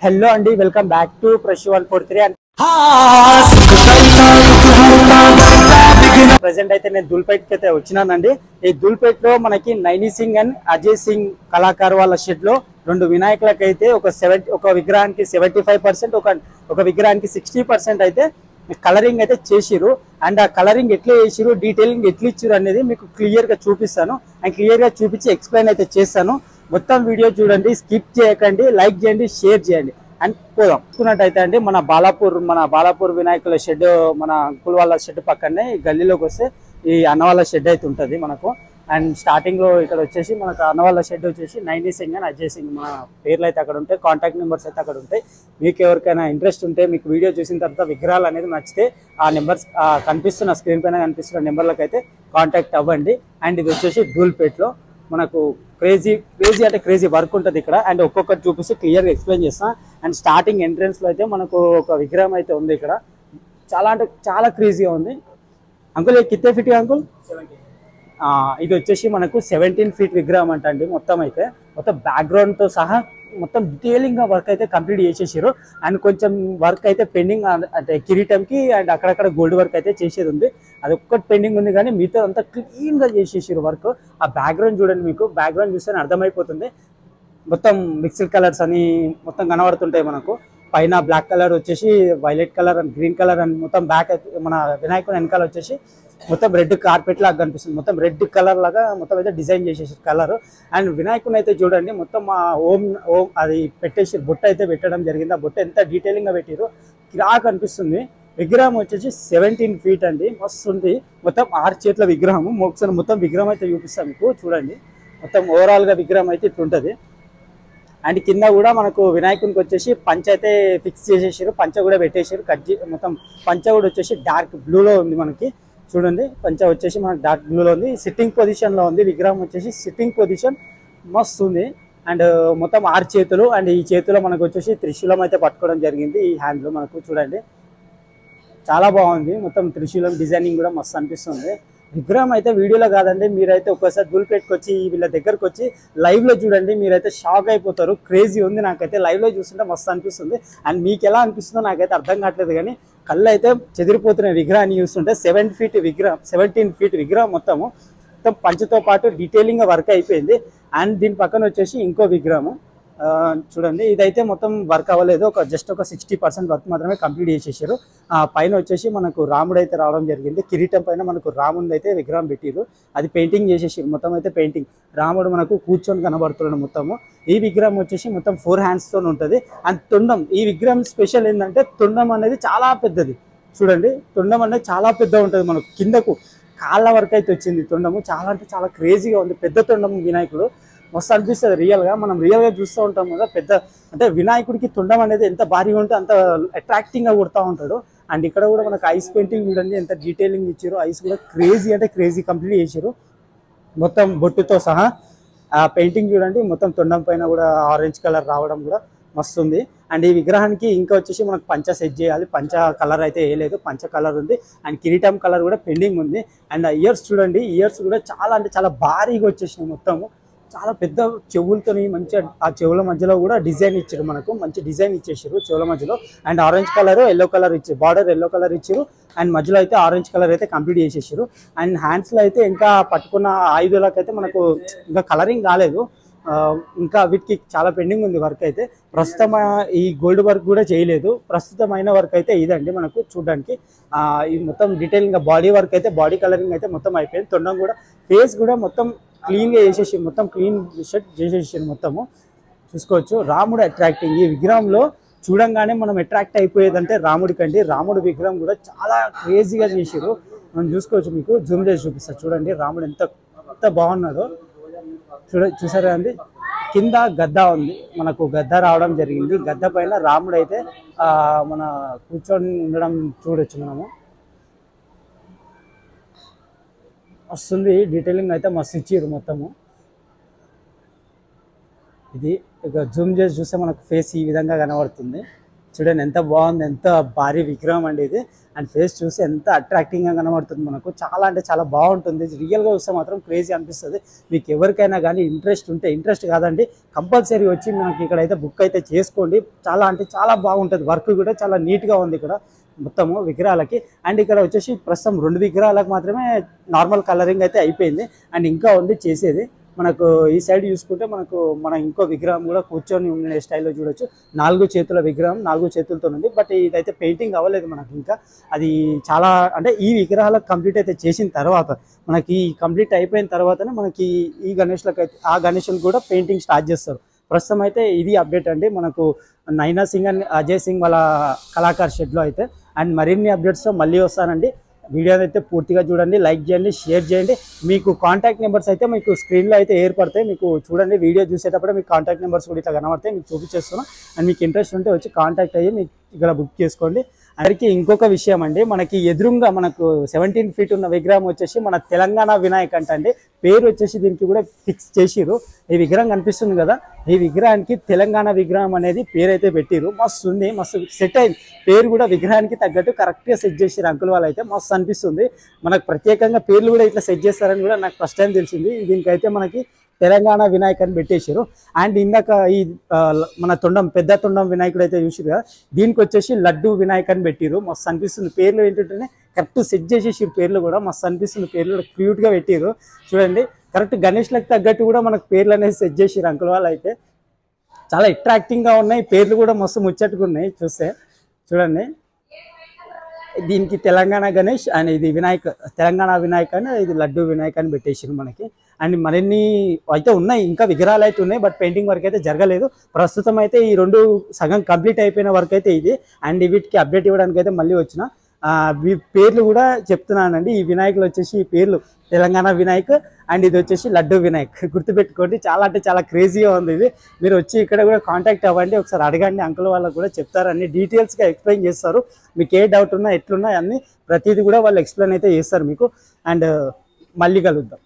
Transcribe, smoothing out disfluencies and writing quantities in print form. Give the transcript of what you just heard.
Hello అండి, welcome back to fresh 143 and present అయితే నేను దుల్పేట్కి అయితే వచ్చినానండి. ఈ దుల్పేట్ లో మనకి నైని సింగ్ అండ్ అజయ్ సింగ్ కళాకారు వాళ్ళ షెడ్ లో రెండు వినాయకులకు అయితే ఒక విగ్రహానికి 75%, ఒక విగ్రహానికి 60% అయితే కలరింగ్ అయితే చేసిరు. అండ్ ఆ కలరింగ్ ఎట్లా చేసిరు, డీటెయిలింగ్ ఎట్లా ఇచ్చిరు అనేది మీకు క్లియర్ గా చూపిస్తాను అండ్ క్లియర్ గా చూపించి ఎక్స్ప్లెయిన్ అయితే చేస్తాను. మొత్తం వీడియో చూడండి, స్కిప్ చేయకండి, లైక్ చేయండి, షేర్ చేయండి. అండ్ పోదాం చూసుకున్నట్టయితే అండి, మన బాలాపూర్ వినాయకుల షెడ్, మన అంకుల్ వాళ్ళ షెడ్ పక్కనే గల్లీలోకి వస్తే ఈ అన్న వాళ్ళ షెడ్ అయితే ఉంటుంది మనకు. అండ్ స్టార్టింగ్ లో ఇక్కడ వచ్చేసి మనకు అన్న వాళ్ళ షెడ్ వచ్చేసి నైని సింగ్ అండ్ అజయ్ సింగ్ మన పేర్లు అయితే అక్కడ ఉంటాయి, కాంటాక్ట్ నెంబర్స్ అయితే అక్కడ ఉంటాయి. మీకు ఎవరికైనా ఇంట్రెస్ట్ ఉంటే, మీకు వీడియో చూసిన తర్వాత విగ్రహాలు అనేది నచ్చితే ఆ నెంబర్స్ కనిపిస్తున్న స్క్రీన్ పైన కనిపిస్తున్న నెంబర్లకు అయితే కాంటాక్ట్ అవ్వండి. అండ్ ఇది వచ్చేసి ధూల్పేట్లో మనకు క్రేజీ అంటే క్రేజీ వర్క్ ఉంటుంది ఇక్కడ. అండ్ ఒక్కొక్కటి చూపిస్తే క్లియర్గా ఎక్స్ప్లెయిన్ చేస్తాను. అండ్ స్టార్టింగ్ ఎంట్రన్స్ లో అయితే మనకు ఒక విగ్రహం అయితే ఉంది ఇక్కడ, చాలా అంటే చాలా క్రేజీగా ఉంది. అంకుల్ కిత్తే ఫీట్ అంకుల్? ఇది వచ్చేసి మనకు 17 ఫీట్ విగ్రహం అంట అండి. మొత్తం బ్యాక్గ్రౌండ్ తో సహా మొత్తం డీటెయిలింగ్ గా వర్క్ అయితే కంప్లీట్ చేసేసారు. అండ్ కొంచెం వర్క్ అయితే పెండింగ్, అంటే కిరీటంకి అండ్ అక్కడక్కడ గోల్డ్ వర్క్ అయితే చేసేది ఉంది. అది ఒక్కటి పెండింగ్ ఉంది, కానీ మిగతా అంతా క్లీన్ గా చేసేసారు వర్క్. ఆ బ్యాక్గ్రౌండ్ చూడండి, మీకు బ్యాక్గ్రౌండ్ చూస్తే అర్థమైపోతుంది. మొత్తం మిక్స్డ్ కలర్స్ అని మొత్తం కనబడుతుంటాయి మనకు. పైన బ్లాక్ కలర్ వచ్చేసి violet colour and green colour and మొత్తం బ్యాక్ మన వినాయకుని వెనకాల వచ్చేసి మొత్తం రెడ్ కార్పెట్ లాగా కనిపిస్తుంది. మొత్తం రెడ్ కలర్ లాగా మొత్తం అయితే డిజైన్ చేసేసి కలర్. అండ్ వినాయకుని అయితే చూడండి, మొత్తం ఓం అది పెట్టేసి బొట్ట అయితే పెట్టడం జరిగింది. ఆ బొట్ట ఎంత డీటెయిలింగ్ గా పెట్టారు, కిరాక్ కనిపిస్తుంది. విగ్రహం వచ్చేసి 17 ఫీట్ అండి, మస్తు ఉంది. మొత్తం 6 చేతుల విగ్రహం. ఒకసారి మొత్తం విగ్రహం అయితే చూపిస్తాను మీకు, చూడండి. మొత్తం ఓవరాల్ గా విగ్రహం అయితే ఇట్లుంటది. అండ్ కింద కూడా మనకు వినాయకునికి వచ్చేసి పంచ అయితే ఫిక్స్ చేసేసారు, పంచ కూడా పెట్టేసారు. మొత్తం పంచ కూడా వచ్చేసి డార్క్ బ్లూలో ఉంది మనకి. చూడండి, పంచ వచ్చేసి మనకు డార్క్ బ్లూలో ఉంది. సిట్టింగ్ పొజిషన్ లో ఉంది విగ్రహం వచ్చేసి, సిట్టింగ్ పొజిషన్ మస్తు ఉంది. అండ్ మొత్తం 6 చేతులు. అండ్ ఈ చేతిలో మనకు వచ్చేసి త్రిశూలం అయితే పట్టుకోవడం జరిగింది. ఈ హ్యాండ్ లో మనకు చూడండి చాలా బాగుంది. మొత్తం త్రిశూలం డిజైనింగ్ కూడా మస్తు అనిపిస్తుంది. విగ్రహం అయితే వీడియోలో కాదండి, మీరైతే ఒక్కసారి ధూల్పేట్కి వచ్చి వీళ్ళ దగ్గరకు వచ్చి లైవ్ లో చూడండి, మీరైతే షాక్ అయిపోతారు. క్రేజీ ఉంది. నాకైతే లైవ్ లో చూస్తుంటే మస్తు అనిపిస్తుంది. అండ్ మీకు ఎలా అనిపిస్తుందో నాకైతే అర్థం కావట్లేదు, కానీ కళ్ళు అయితే చెదిరిపోతున్నాయి విగ్రహాన్ని చూస్తుంటే. 17 ఫీట్ విగ్రహం మొత్తం పంచతో పాటు డీటెయిలింగ్ వర్క్ అయిపోయింది. అండ్ దీని పక్కన వచ్చేసి ఇంకో విగ్రహం చూడండి, ఇదైతే మొత్తం వర్క్ అవ్వలేదు, జస్ట్ ఒక 60% వర్క్ మాత్రమే కంప్లీట్ చేసేసారు. పైన వచ్చేసి మనకు రాముడు అయితే రావడం జరిగింది. కిరీటం పైన మనకు రాముడు అయితే విగ్రహం పెట్టిరు, అది పెయింటింగ్ చేసేసారు. మొత్తం అయితే పెయింటింగ్, రాముడు మనకు కూర్చొని కనబడుతున్నాడు మొత్తము. ఈ విగ్రహం వచ్చేసి మొత్తం 4 హ్యాండ్స్ తో ఉంటుంది. అండ్ తొండం, ఈ విగ్రహం స్పెషల్ ఏంటంటే తొండం అనేది చాలా పెద్దది. చూడండి, తొండం అనేది చాలా పెద్దగా ఉంటుంది. మనకు కిందకు కాళ్ళ వరకు అయితే వచ్చింది తొండము. చాలా అంటే చాలా క్రేజీగా ఉంది. పెద్ద తొండం వినాయకుడు మస్తు అనిపిస్తుంది. రియల్గా మనం రియల్గా చూస్తూ ఉంటాం కదా, పెద్ద అంటే వినాయకుడికి తొండం అనేది ఎంత భారీగా ఉంటే అంత అట్రాక్టింగ్గా కొడుతూ ఉంటాడు. అండ్ ఇక్కడ కూడా మనకు ఐస్ పెయింటింగ్ చూడండి, ఎంత డీటెయిలింగ్ ఇచ్చారు. ఐస్ కూడా క్రేజీ అంటే క్రేజీ కంప్లీట్ చేశారు, మొత్తం బొట్టుతో సహా. ఆ పెయింటింగ్ చూడండి, మొత్తం తొండం పైన కూడా ఆరెంజ్ కలర్ రావడం కూడా మస్తు ఉంది. అండ్ ఈ విగ్రహానికి ఇంకా వచ్చేసి మనకు పంచ సెట్ చేయాలి. పంచ కలర్ అయితే వేయలేదు, పంచ కలర్ ఉంది. అండ్ కిరీటం కలర్ కూడా పెండింగ్ ఉంది. అండ్ ఇయర్స్ చూడండి, ఇయర్స్ కూడా చాలా అంటే చాలా భారీగా వచ్చేసినాయి. మొత్తము చాలా పెద్ద చెవులతో మంచిగా, ఆ చెవుల మధ్యలో కూడా డిజైన్ ఇచ్చారు, మనకు మంచి డిజైన్ ఇచ్చేసారు చెవుల మధ్యలో. And orange colour yellow colour ఇచ్చారు, బార్డర్ ఎల్లో కలర్ ఇచ్చారు. అండ్ మధ్యలో అయితే ఆరెంజ్ కలర్ అయితే కంప్లీట్ చేసేసారు. అండ్ హ్యాండ్స్ లో అయితే ఇంకా పట్టుకున్న ఆయుధాలకు అయితే మనకు ఇంకా కలరింగ్ కాలేదు, ఇంకా వీటికి చాలా పెండింగ్ ఉంది వర్క్ అయితే. ప్రస్తుతం ఈ గోల్డ్ వర్క్ కూడా చేయలేదు. ప్రస్తుతమైన వర్క్ అయితే ఇదండి మనకు చూడడానికి. ఈ మొత్తం డీటెయిలింగ్ బాడీ వర్క్ అయితే, బాడీ కలరింగ్ అయితే మొత్తం అయిపోయింది. తొండం కూడా, ఫేస్ కూడా మొత్తం క్లీన్ గా చేసేసి, మొత్తం క్లీన్ షర్ట్ చేసేసి మొత్తము చూసుకోవచ్చు. రాముడు అట్రాక్టింగ్, ఈ విగ్రహంలో చూడంగానే మనం అట్రాక్ట్ అయిపోయేదంటే రాముడి కండి. రాముడి విగ్రహం కూడా చాలా క్రేజీగా చేసారు, మనం చూసుకోవచ్చు. మీకు జూమ్ చేసి చూపిస్తారు చూడండి, రాముడు ఎంత బాగున్నాడో చూసారా అండి. కింద గద్ద ఉంది, మనకు గద్ద రావడం జరిగింది. గద్ద పైన రాముడు అయితే మన కూర్చొని ఉండడం చూడొచ్చు మనము. వస్తుంది డీటెయిలింగ్ అయితే మస్తు ఇచ్చారు మొత్తము. ఇది ఇక జూమ్ చేసి చూస్తే మనకు ఫేస్ ఈ విధంగా కనబడుతుంది. చూడండి ఎంత బాగుంది, ఎంత భారీ విగ్రహం అండి ఇది. అండ్ ఫేస్ చూసి ఎంత అట్రాక్టింగ్గా కనబడుతుంది మనకు. చాలా అంటే చాలా బాగుంటుంది. రియల్గా చూస్తే మాత్రం క్రేజీ అనిపిస్తుంది. మీకు ఎవరికైనా కానీ ఇంట్రెస్ట్ ఉంటే, ఇంట్రెస్ట్ కాదండి కంపల్సరీ వచ్చి మనకి ఇక్కడైతే బుక్ అయితే చేసుకోండి. చాలా అంటే చాలా బాగుంటుంది. వర్క్ కూడా చాలా నీట్గా ఉంది ఇక్కడ మొత్తము విగ్రహాలకి. అండ్ ఇక్కడ వచ్చేసి ప్రస్తుతం 2 విగ్రహాలకు మాత్రమే నార్మల్ కలరింగ్ అయితే అయిపోయింది. అండ్ ఇంకా ఉంది చేసేది. మనకు ఈ సైడ్ చూసుకుంటే మన ఇంకో విగ్రహం కూడా కూర్చొని ఉండే స్టైల్లో చూడొచ్చు. 4 చేతుల విగ్రహం, 4 చేతులతో ఉంది. బట్ ఇదైతే పెయింటింగ్ అవ్వలేదు మనకి ఇంకా. అది చాలా అంటే ఈ విగ్రహాలకు కంప్లీట్ అయితే చేసిన తర్వాత, మనకి కంప్లీట్ అయిపోయిన తర్వాతనే మనకి ఈ గణేష్లకు అయితే ఆ గణేషులు కూడా పెయింటింగ్ స్టార్ట్ చేస్తారు. ప్రస్తుతం అయితే ఇది అప్డేట్ అండి మనకు నైనా సింగ్ అండ్ అజయ్ సింగ్ వాళ్ళ కళాకార్ షెడ్లో అయితే. అండ్ మరిన్ని అప్డేట్స్తో మళ్ళీ వస్తానండి. వీడియోని అయితే పూర్తిగా చూడండి, లైక్ చేయండి, షేర్ చేయండి. మీకు కాంటాక్ట్ నెంబర్స్ అయితే మీకు స్క్రీన్లో అయితే ఏర్పడతాయి. మీకు చూడండి వీడియో చూసేటప్పుడు మీకు కాంటాక్ట్ నెంబర్స్ కూడా ఇట్లా కనబడతాయి, మీకు చూపించేస్తున్నాను. అండ్ మీకు ఇంట్రెస్ట్ ఉంటే వచ్చి కాంటాక్ట్ అయ్యి మీకు ఇక్కడ బుక్ చేసుకోండి. అందరికీ ఇంకొక విషయం అండి, మనకి ఎదురుగా మనకు 17 ఫీట్ ఉన్న విగ్రహం వచ్చేసి మన తెలంగాణ వినాయక్ అంటండి. పేరు వచ్చేసి దీనికి కూడా ఫిక్స్ చేసిరు. ఈ విగ్రహం కనిపిస్తుంది కదా, ఈ విగ్రహానికి తెలంగాణ విగ్రహం అనేది పేరు అయితే పెట్టిరు. మస్తు ఉంది, మస్తు సెట్ అయింది. పేరు కూడా విగ్రహానికి తగ్గట్టు కరెక్ట్గా సెట్ చేసిరు అంకుల్ వాళ్ళు అయితే. మస్తు అనిపిస్తుంది. మనకు ప్రత్యేకంగా పేర్లు కూడా ఇట్లా సెట్ చేస్తారని కూడా నాకు ఫస్ట్ టైం తెలిసింది. దీనికైతే మనకి తెలంగాణ వినాయక్ అని పెట్టేశారు. అండ్ ఇందాక ఈ మన పెద్ద తొండం వినాయకుడు అయితే చూసిరు కదా, దీనికి వచ్చేసి లడ్డు వినాయక్ అని పెట్టిరు. మస్తు అనిపిస్తుంది. పేర్లు ఏంటంటే కరెక్ట్ సెట్ చేసేసారు. పేర్లు కూడా మస్తు అనిపిస్తుంది. పేర్లు కూడా క్యూట్గా పెట్టిరు. చూడండి కరెక్ట్ గణేష్లకు తగ్గట్టు కూడా మనకు పేర్లు అనేది సెట్ చేసారు అంకుల్ వాళ్ళు అయితే. చాలా అట్రాక్టింగ్గా ఉన్నాయి. పేర్లు కూడా మస్తు ముచ్చట్టుగా ఉన్నాయి చూస్తే. చూడండి దీనికి తెలంగాణ గణేష్ అండ్ ఇది వినాయక్, తెలంగాణ వినాయక్ అని, ఇది లడ్డు వినాయక్ అని పెట్టేసారు మనకి. అండ్ మరిన్ని అయితే ఉన్నాయి, ఇంకా విగ్రహాలు అయితే ఉన్నాయి. బట్ పెయింటింగ్ వర్క్ అయితే జరగలేదు. ప్రస్తుతం అయితే ఈ 2 సగం కంప్లీట్ అయిపోయిన వర్క్ అయితే ఇది. అండ్ వీటికి అప్డేట్ ఇవ్వడానికి అయితే మళ్ళీ వచ్చిన పేర్లు కూడా చెప్తున్నానండి. ఈ వినాయకులు వచ్చేసి ఈ పేర్లు తెలంగాణ వినాయక్ అండ్ ఇది వచ్చేసి లడ్డు వినాయక్. గుర్తుపెట్టుకోండి. చాలా అంటే చాలా క్రేజీగా ఉంది ఇది. మీరు వచ్చి ఇక్కడ కూడా కాంటాక్ట్ అవ్వండి, ఒకసారి అడగండి. అంకుల్ వాళ్ళకు కూడా చెప్తారు, అన్ని డీటెయిల్స్గా ఎక్స్ప్లెయిన్ చేస్తారు. మీకు ఏ డౌట్ ఉన్నా ఎట్లున్నా అన్ని ప్రతిదీ కూడా వాళ్ళు ఎక్స్ప్లెయిన్ అయితే చేస్తారు మీకు. అండ్ మళ్ళీ కలుద్దాం.